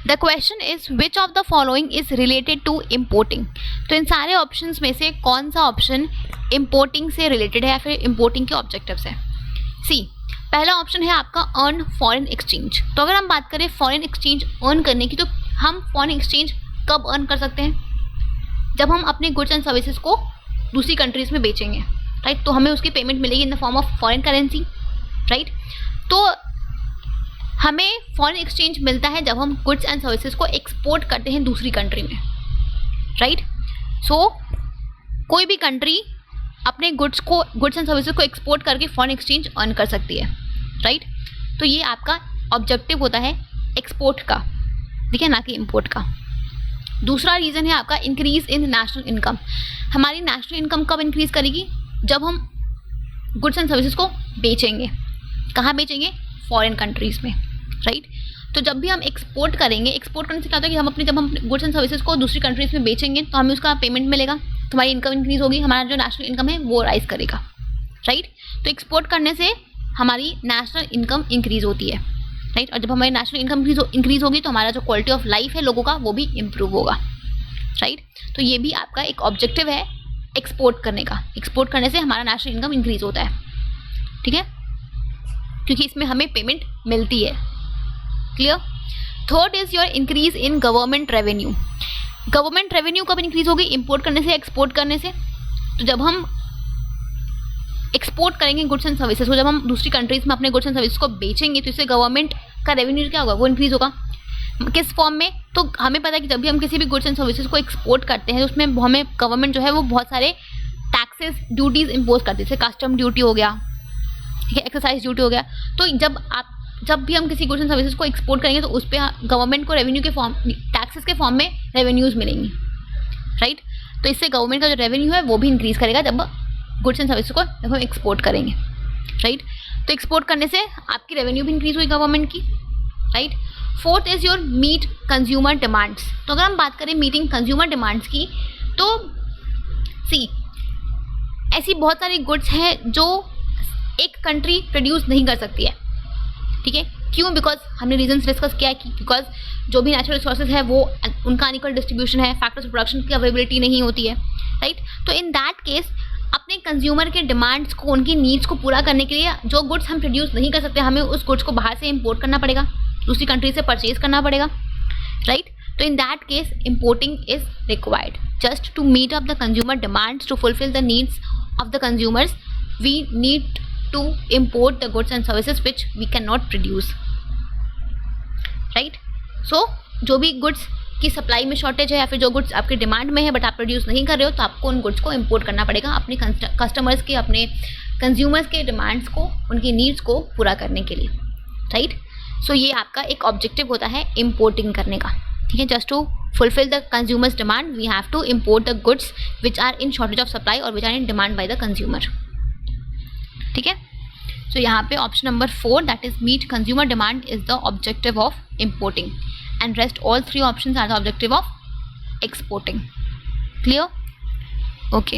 The question is which of the following is related to importing. तो इन सारे options में से कौन सा ऑप्शन इम्पोर्टिंग से रिलेटेड है या फिर इम्पोर्टिंग के ऑब्जेक्टिव्स है। सी, पहला ऑप्शन है आपका अर्न फॉरेन एक्सचेंज। तो अगर हम बात करें फॉरेन एक्सचेंज अर्न करने की, तो हम फॉरेन एक्सचेंज कब अर्न कर सकते हैं? जब हम अपने गुड्स एंड सर्विसेज को दूसरी कंट्रीज में बेचेंगे, राइट। तो हमें उसकी पेमेंट मिलेगी in the form of foreign currency, right. तो हमें फॉरेन एक्सचेंज मिलता है जब हम गुड्स एंड सर्विसेज को एक्सपोर्ट करते हैं दूसरी कंट्री में, राइट। सो कोई भी कंट्री अपने गुड्स एंड सर्विसेज को एक्सपोर्ट करके फॉरेन एक्सचेंज अर्न कर सकती है, राइट। तो ये आपका ऑब्जेक्टिव होता है एक्सपोर्ट का, ठीक है, ना कि इम्पोर्ट का। दूसरा रीज़न है आपका इंक्रीज इन नेशनल इनकम। हमारी नेशनल इनकम कब इंक्रीज करेगी? जब हम गुड्स एंड सर्विसेज को बेचेंगे। कहाँ बेचेंगे? फॉरेन कंट्रीज़ में, राइट। तो जब भी हम एक्सपोर्ट करेंगे, एक्सपोर्ट करने से क्या होता है कि जब हम गुड्स एंड सर्विसेज को दूसरी कंट्रीज़ में बेचेंगे तो हमें उसका पेमेंट मिलेगा, तो हमारी इनकम इंक्रीज होगी, हमारा जो नेशनल इनकम है वो राइज करेगा, राइट। तो एक्सपोर्ट करने से हमारी नेशनल इनकम इंक्रीज होती है, राइट। और जब हमारी नेशनल इनकम इंक्रीज होगी तो हमारा जो क्वालिटी ऑफ लाइफ है लोगों का वो भी इम्प्रूव होगा, राइट। तो ये भी आपका एक ऑब्जेक्टिव है एक्सपोर्ट करने का। एक्सपोर्ट करने से हमारा नेशनल इनकम इंक्रीज होता है, ठीक है, क्योंकि इसमें हमें पेमेंट मिलती है। Clear? Third is your increase in government revenue. Government revenue कब इंक्रीज होगी? इम्पोर्ट करने से, एक्सपोर्ट करने से। तो जब हम एक्सपोर्ट करेंगे गुड्स एंड सर्विसेज को, जब हम दूसरी कंट्रीज में अपने गुड्स एंड सर्विसेज को बेचेंगे तो इससे गवर्नमेंट का रेवेन्यू क्या होगा? वो इंक्रीज होगा। किस फॉर्म में? तो हमें पता है कि जब भी हम किसी भी गुड्स एंड सर्विसेज को एक्सपोर्ट करते हैं तो उसमें हमें गवर्नमेंट जो है वो बहुत सारे टैक्सेस, ड्यूटीज़ इम्पोज करती है। जैसे कस्टम ड्यूटी हो गया, ठीक है, एक्साइज ड्यूटी हो गया। तो जब भी हम किसी गुड्स एंड सर्विसेज को एक्सपोर्ट करेंगे तो उस पर गवर्नमेंट को रेवेन्यू के फॉर्म, टैक्सेस के फॉर्म में रेवेन्यूज़ मिलेंगी, राइट। तो इससे गवर्नमेंट का जो रेवेन्यू है वो भी इंक्रीज़ करेगा जब गुड्स एंड सर्विसेज को जब हम एक्सपोर्ट करेंगे, राइट। तो एक्सपोर्ट करने से आपकी रेवेन्यू भी इंक्रीज़ हुई गवर्नमेंट की, right. Fourth is your meat consumer demands. तो अगर हम बात करें मीटिंग कंज्यूमर डिमांड्स की, तो सी, ऐसी बहुत सारी गुड्स हैं जो एक कंट्री प्रोड्यूस नहीं कर सकती है, ठीक है। क्यों? बिकॉज हमने रीजंस डिस्कस किया है कि बिकॉज जो भी नेचुरल रिसोर्सेज है वो उनका अनइक्वल डिस्ट्रीब्यूशन है, फैक्टर्स ऑफ प्रोडक्शन की अवेलेबिलिटी नहीं होती है, राइट। तो इन दैट केस अपने कंज्यूमर के डिमांड्स को, उनकी नीड्स को पूरा करने के लिए जो गुड्स हम प्रोड्यूस नहीं कर सकते, हमें उस गुड्स को बाहर से इंपोर्ट करना पड़ेगा, दूसरी कंट्री से परचेज करना पड़ेगा, राइट। तो in that case importing is required just to meet up the consumer demands, to fulfil the needs of the consumers we need to import the goods and services which we cannot produce, right. So जो भी goods की supply में shortage है या फिर जो goods आपके demand में है बट आप प्रोड्यूस नहीं कर रहे हो, तो आपको उन गुड्स को इंपोर्ट करना पड़ेगा अपने कस्टमर्स के, अपने कंज्यूमर्स के डिमांड्स को, उनकी नीड्स को पूरा करने के लिए, राइट। सो ये आपका एक ऑब्जेक्टिव होता है इंपोर्टिंग करने का, ठीक है। Just to fulfil the consumers demand we have to import the goods which are in shortage of supply और which are in demand by the consumer, ठीक है। सो यहाँ पे option number 4 that is meet consumer demand is the objective of importing and rest all 3 options are the objective of exporting. Clear? Okay.